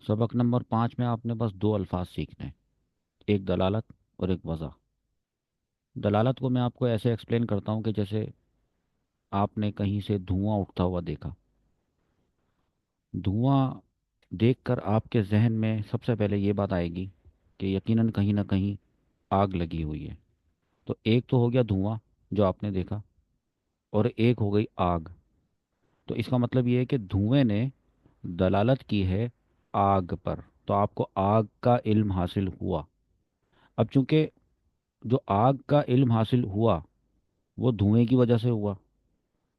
सबक नंबर 5 में आपने बस दो अल्फाज सीखने हैं, एक दलालत और एक वज़ा। दलालत को मैं आपको ऐसे एक्सप्लेन करता हूँ कि जैसे आपने कहीं से धुआं उठता हुआ देखा। धुआं देखकर आपके जहन में सबसे पहले ये बात आएगी कि यकीनन कहीं ना कहीं आग लगी हुई है। तो एक तो हो गया धुआं जो आपने देखा, और एक हो गई आग। तो इसका मतलब ये है कि धुएं ने दलालत की है आग पर, तो आपको आग का इल्म हासिल हुआ। अब चूंकि जो आग का इल्म हासिल हुआ वो धुएं की वजह से हुआ,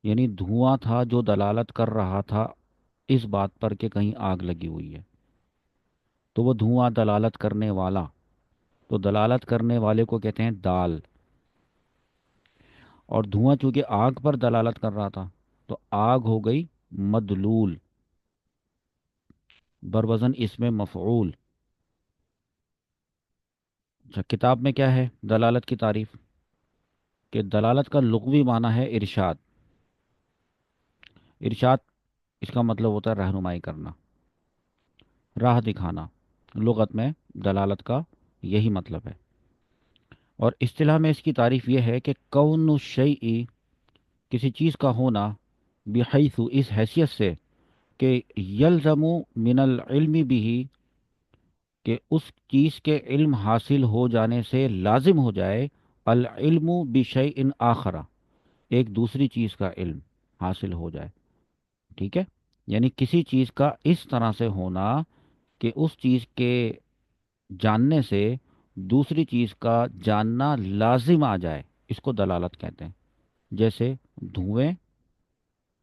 यानी धुआं था जो दलालत कर रहा था इस बात पर कि कहीं आग लगी हुई है। तो वो धुआं दलालत करने वाला, तो दलालत करने वाले को कहते हैं दाल। और धुआं चूंकि आग पर दलालत कर रहा था, तो आग हो गई मदलूल, बरवज़न इसमें मफ़ऊल। अच्छा, किताब में क्या है दलालत की तारीफ? कि दलालत का लुग़वी माना है इरशाद। इरशाद इसका मतलब होता है रहनुमाई करना, राह दिखाना। लुगत में दलालत का यही मतलब है। और इस्तिलाह में इसकी तारीफ यह है कि कौनु शैई, किसी चीज़ का होना, बिहैसु इस हैसियत से, कि यलजमु मिनल इल्मी बिही, कि उस चीज़ के इल्म हासिल हो जाने से लाजिम हो जाए, अल इल्मु बिशैइन आखरा, एक दूसरी चीज़ का इल्म हासिल हो जाए। ठीक है, यानी किसी चीज़ का इस तरह से होना कि उस चीज़ के जानने से दूसरी चीज़ का जानना लाजिम आ जाए, इसको दलालत कहते हैं। जैसे धुएं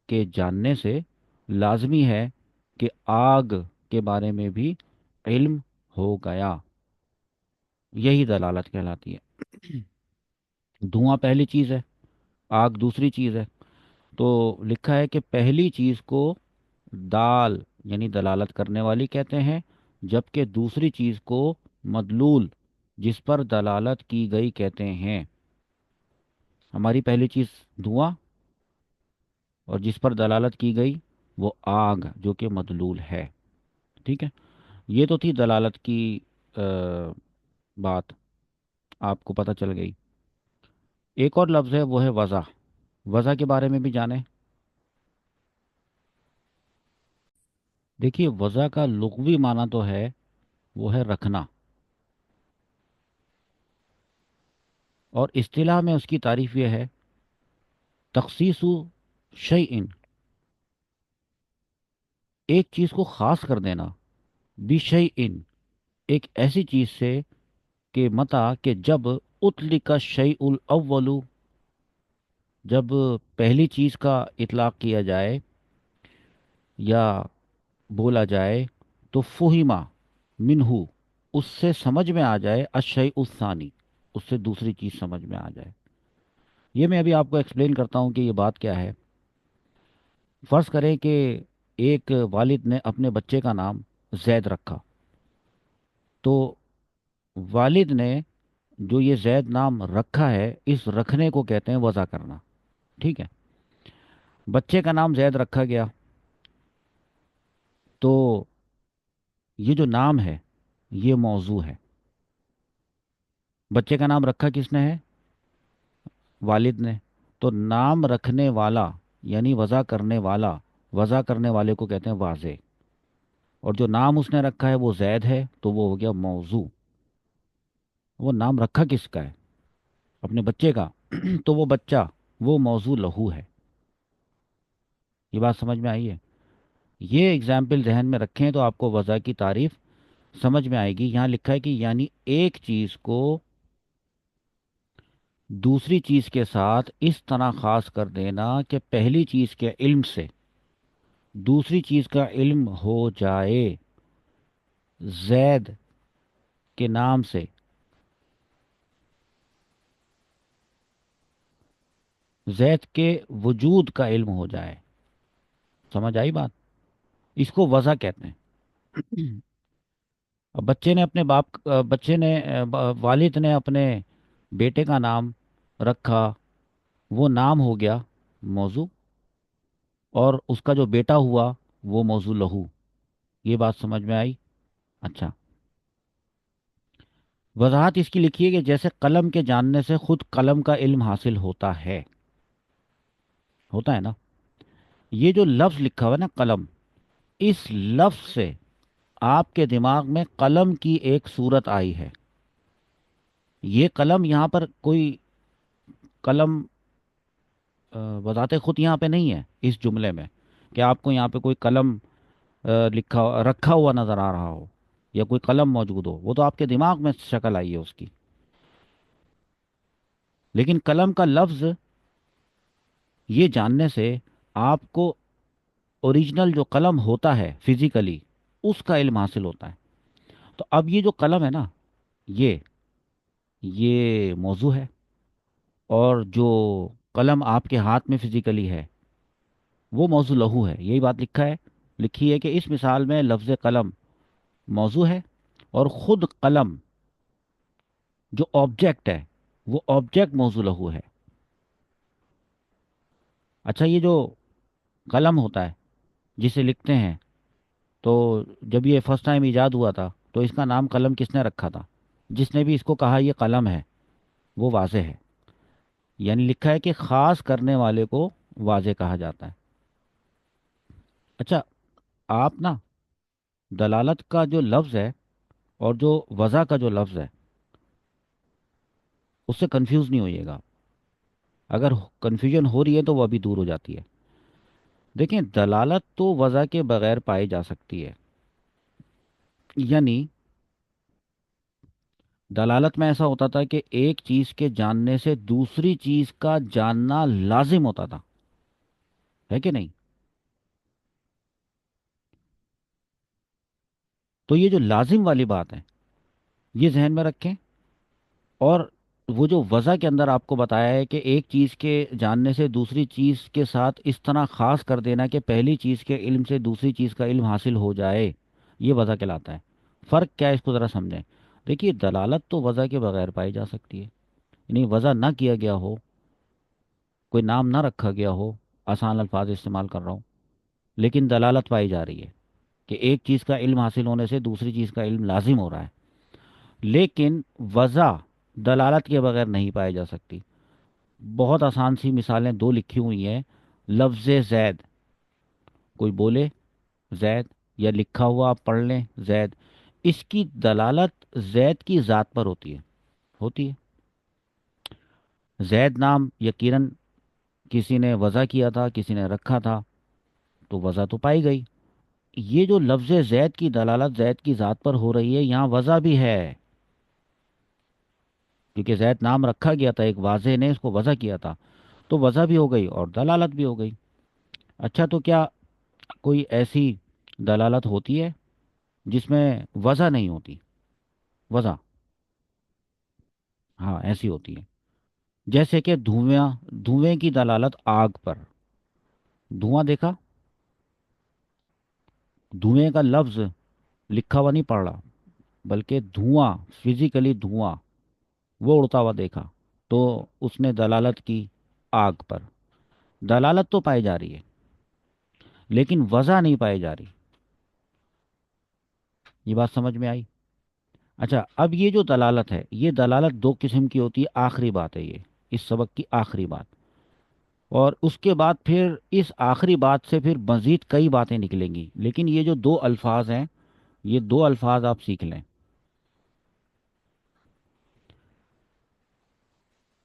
के जानने से लाजमी है कि आग के बारे में भी इल्म हो गया, यही दलालत कहलाती है। धुआं पहली चीज़ है, आग दूसरी चीज़ है। तो लिखा है कि पहली चीज़ को दाल यानी दलालत करने वाली कहते हैं, जबकि दूसरी चीज़ को मदलूल, जिस पर दलालत की गई, कहते हैं। हमारी पहली चीज़ धुआं, और जिस पर दलालत की गई वो आग जो कि मदलूल है। ठीक है, ये तो थी दलालत की बात, आपको पता चल गई। एक और लफ्ज़ है वो है वज़ा। वज़ा के बारे में भी जाने। देखिए, वज़ा का लुग़वी माना तो है वो है रखना, और इस्तिलाह में उसकी तारीफ ये है तखसीसु शैइन, एक चीज़ को ख़ास कर देना, बिशैइन, एक ऐसी चीज़ से, कि मता कि जब उतलिका शैउल अव्वलु, जब पहली चीज़ का इतलाक़ किया जाए या बोला जाए, तो फुहिमा मिनहू, उससे समझ में आ जाए, अशै उसानी, उससे दूसरी चीज़ समझ में आ जाए। ये मैं अभी आपको एक्सप्लेन करता हूँ कि ये बात क्या है। फ़र्ज़ करें कि एक वालिद ने अपने बच्चे का नाम जैद रखा। तो वालिद ने जो ये जैद नाम रखा है, इस रखने को कहते हैं वज़ा करना। ठीक है, बच्चे का नाम जैद रखा गया, तो ये जो नाम है ये मौजू है। बच्चे का नाम रखा किसने है? वालिद ने। तो नाम रखने वाला यानी वज़ा करने वाला, वज़ा करने वाले को कहते हैं वाज़े। और जो नाम उसने रखा है वो जैद है, तो वो हो गया मौजू। वो नाम रखा किसका है? अपने बच्चे का। तो वो बच्चा, वो मौजू लहू है। ये बात समझ में आई है? ये एग्जाम्पल जहन में रखें तो आपको वज़ा की तारीफ समझ में आएगी। यहाँ लिखा है कि यानी एक चीज़ को दूसरी चीज़ के साथ इस तरह ख़ास कर देना कि पहली चीज़ के इल्म से दूसरी चीज़ का इल्म हो जाए। जैद के नाम से जैद के वजूद का इल्म हो जाए। समझ आई बात? इसको वज़ा कहते हैं। अब बच्चे ने अपने बच्चे ने वालिद ने अपने बेटे का नाम रखा, वो नाम हो गया मौजू, और उसका जो बेटा हुआ वो मौजू लहू। ये बात समझ में आई? अच्छा, वजाहत इसकी लिखी है कि जैसे कलम के जानने से खुद कलम का इल्म हासिल होता है ना। ये जो लफ्ज लिखा हुआ है ना कलम, इस लफ्ज से आपके दिमाग में कलम की एक सूरत आई है। ये कलम यहाँ पर कोई कलम बजाते खुद यहाँ पे नहीं है इस जुमले में, कि आपको यहाँ पे कोई कलम रखा हुआ नजर आ रहा हो या कोई कलम मौजूद हो। वो तो आपके दिमाग में शक्ल आई है उसकी। लेकिन कलम का लफ्ज ये जानने से आपको ओरिजिनल जो कलम होता है फिजिकली, उसका इल्म हासिल होता है। तो अब ये जो कलम है ना, ये ये मौजू है। और जो कलम आपके हाथ में फिजिकली है, वो मौजू लहू है। यही बात लिखी है कि इस मिसाल में लफ्ज़ कलम मौजू है, और ख़ुद कलम जो ऑब्जेक्ट है, वो ऑब्जेक्ट मौजू लहू है। अच्छा, ये जो कलम होता है जिसे लिखते हैं, तो जब ये फर्स्ट टाइम इजाद हुआ था तो इसका नाम कलम किसने रखा था? जिसने भी इसको कहा ये कलम है, वो वाज़े है। यानी लिखा है कि ख़ास करने वाले को वाज़े कहा जाता है। अच्छा, आप ना दलालत का जो लफ्ज़ है और जो वज़ा का जो लफ्ज़ है, उससे कंफ्यूज नहीं होइएगा। अगर कंफ्यूजन हो रही है तो वो अभी दूर हो जाती है। देखें, दलालत तो वज़ा के बगैर पाई जा सकती है। यानी दलालत में ऐसा होता था कि एक चीज़ के जानने से दूसरी चीज़ का जानना लाजिम होता था, है कि नहीं? तो ये जो लाजिम वाली बात है, ये जहन में रखें। और वो जो वज़ा के अंदर आपको बताया है कि एक चीज़ के जानने से दूसरी चीज़ के साथ इस तरह ख़ास कर देना कि पहली चीज़ के इल्म से दूसरी चीज़ का इल्म हासिल हो जाए, ये वज़ा कहलाता है। फ़र्क क्या है, इसको ज़रा समझें। देखिए, दलालत तो वज़ा के बगैर पाई जा सकती है। यानी वज़ा ना किया गया हो, कोई नाम ना रखा गया हो, आसान अल्फाज इस्तेमाल कर रहा हूँ, लेकिन दलालत पाई जा रही है कि एक चीज़ का इल्म हासिल होने से दूसरी चीज़ का इल्म लाजिम हो रहा है। लेकिन वज़ा दलालत के बगैर नहीं पाई जा सकती। बहुत आसान सी मिसालें दो लिखी हुई हैं। लफ्ज़ जैद, कोई बोले जैद, या लिखा हुआ आप पढ़ लें जैद, इसकी दलालत जैद की ज़ात पर होती है। जैद नाम यकीनन किसी ने वज़ा किया था, किसी ने रखा था, तो वज़ा तो पाई गई। ये जो लफ्ज़ जैद की दलालत जैद की ज़ात पर हो रही है, यहाँ वज़ा भी है, क्योंकि जैद नाम रखा गया था, एक वाज़े ने इसको वज़ा किया था। तो वज़ा भी हो गई और दलालत भी हो गई। अच्छा, तो क्या कोई ऐसी दलालत होती है जिसमें वज़ा नहीं होती? वज़ा, हाँ, ऐसी होती है। जैसे कि धुआं, धुएं की दलालत आग पर। धुआं देखा, धुएं का लफ्ज़ लिखा हुआ नहीं पढ़ रहा, बल्कि धुआं, फिजिकली धुआं, वो उड़ता हुआ देखा, तो उसने दलालत की आग पर। दलालत तो पाई जा रही है, लेकिन वज़ा नहीं पाई जा रही। ये बात समझ में आई? अच्छा, अब ये जो दलालत है, ये दलालत दो किस्म की होती है। आखिरी बात है ये, इस सबक की आखिरी बात। और उसके बाद फिर इस आखिरी बात से फिर मज़ीद कई बातें निकलेंगी, लेकिन ये जो दो अल्फाज हैं, ये दो अल्फाज आप सीख लें।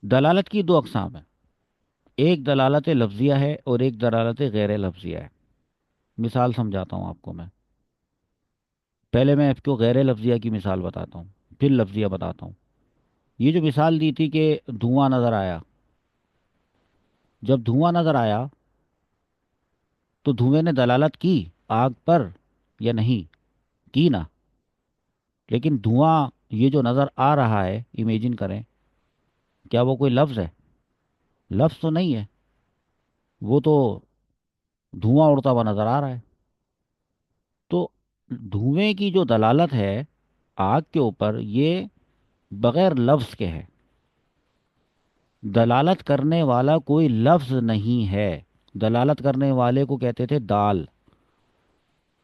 दलालत की दो अकसाम है। एक दलालत लफ्ज़िया है और एक दलालत गैर लफ्ज़िया है। मिसाल समझाता हूँ आपको मैं। पहले मैं आपको गैर लफ्ज़िया की मिसाल बताता हूँ, फिर लफ्ज़िया बताता हूँ। ये जो मिसाल दी थी कि धुआं नज़र आया, जब धुआं नज़र आया तो धुएं ने दलालत की आग पर या नहीं? की ना। लेकिन धुआं ये जो नज़र आ रहा है, इमेजिन करें, क्या वो कोई लफ्ज़ है? लफ्ज़ तो नहीं है, वो तो धुआं उड़ता हुआ नज़र आ रहा है। तो धुएं की जो दलालत है आग के ऊपर, ये बगैर लफ्ज़ के है। दलालत करने वाला कोई लफ्ज़ नहीं है। दलालत करने वाले को कहते थे दाल।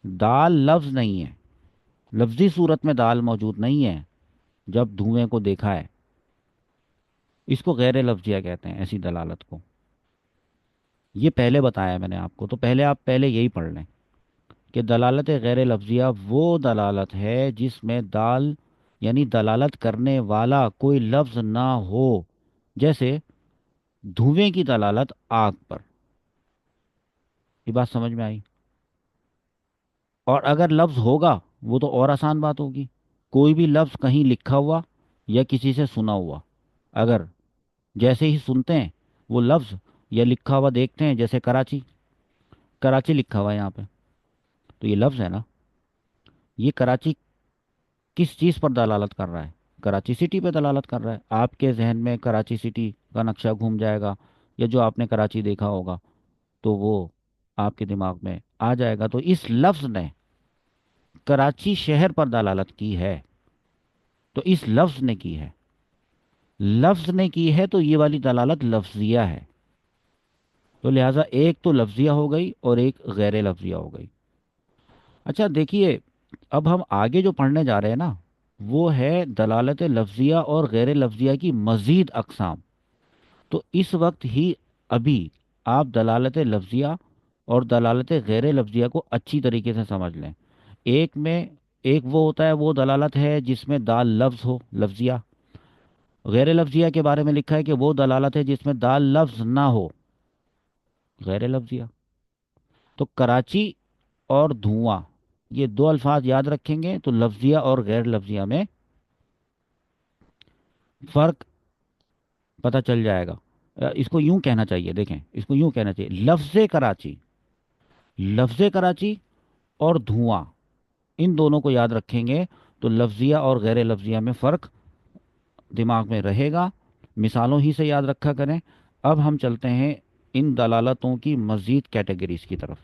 दाल लफ्ज़ नहीं है, لفظی صورت میں دال موجود نہیں ہے جب دھوئیں کو دیکھا ہے، اس کو غیر لفظیہ کہتے ہیں، ایسی دلالت کو۔ یہ پہلے بتایا میں نے آپ کو، تو پہلے آپ پہلے یہی پڑھ لیں کہ دلالت غیر لفظیہ وہ دلالت ہے جس میں دال یعنی دلالت کرنے والا کوئی لفظ نہ ہو، جیسے دھوئیں کی دلالت آگ پر۔ یہ بات سمجھ میں آئی؟ اور اگر لفظ ہوگا وہ تو اور آسان بات ہوگی، کوئی بھی لفظ کہیں لکھا ہوا یا کسی سے سنا ہوا، اگر جیسے ہی سنتے ہیں وہ لفظ یا لکھا ہوا دیکھتے ہیں، جیسے کراچی، کراچی لکھا ہوا ہے یہاں پہ، تو یہ لفظ ہے نا، یہ کراچی کس چیز پر دلالت کر رہا ہے؟ کراچی سٹی پہ دلالت کر رہا ہے۔ آپ کے ذہن میں کراچی سٹی کا نقشہ گھوم جائے گا، یا جو آپ نے کراچی دیکھا ہوگا تو وہ آپ کے دماغ میں آ جائے گا، تو اس لفظ نے کراچی شہر پر دلالت کی ہے، تو اس لفظ نے کی ہے، لفظ نے کی ہے، تو یہ والی دلالت لفظیہ ہے۔ تو لہٰذا ایک تو لفظیہ ہو گئی اور ایک غیر لفظیہ ہو گئی۔ اچھا دیکھیے، اب ہم آگے جو پڑھنے جا رہے ہیں نا، وہ ہے دلالت لفظیہ اور غیر لفظیہ کی مزید اقسام۔ تو اس وقت ہی ابھی آپ دلالت لفظیہ اور دلالت غیر لفظیہ کو اچھی طریقے سے سمجھ لیں۔ ایک میں ایک وہ ہوتا ہے، وہ دلالت ہے جس میں دال لفظ ہو، لفظیہ۔ غیر لفظیہ کے بارے میں لکھا ہے کہ وہ دلالت ہے جس میں دال لفظ نہ ہو، غیر لفظیہ۔ تو کراچی اور دھواں، یہ دو الفاظ یاد رکھیں گے تو لفظیہ اور غیر لفظیہ میں فرق پتہ چل جائے گا۔ اس کو یوں کہنا چاہیے، دیکھیں اس کو یوں کہنا چاہیے، لفظ کراچی، لفظ کراچی اور دھواں، ان دونوں کو یاد رکھیں گے تو لفظیہ اور غیر لفظیہ میں فرق دماغ میں رہے گا۔ مثالوں ہی سے یاد رکھا کریں۔ اب ہم چلتے ہیں ان دلالتوں کی مزید کیٹیگریز کی طرف۔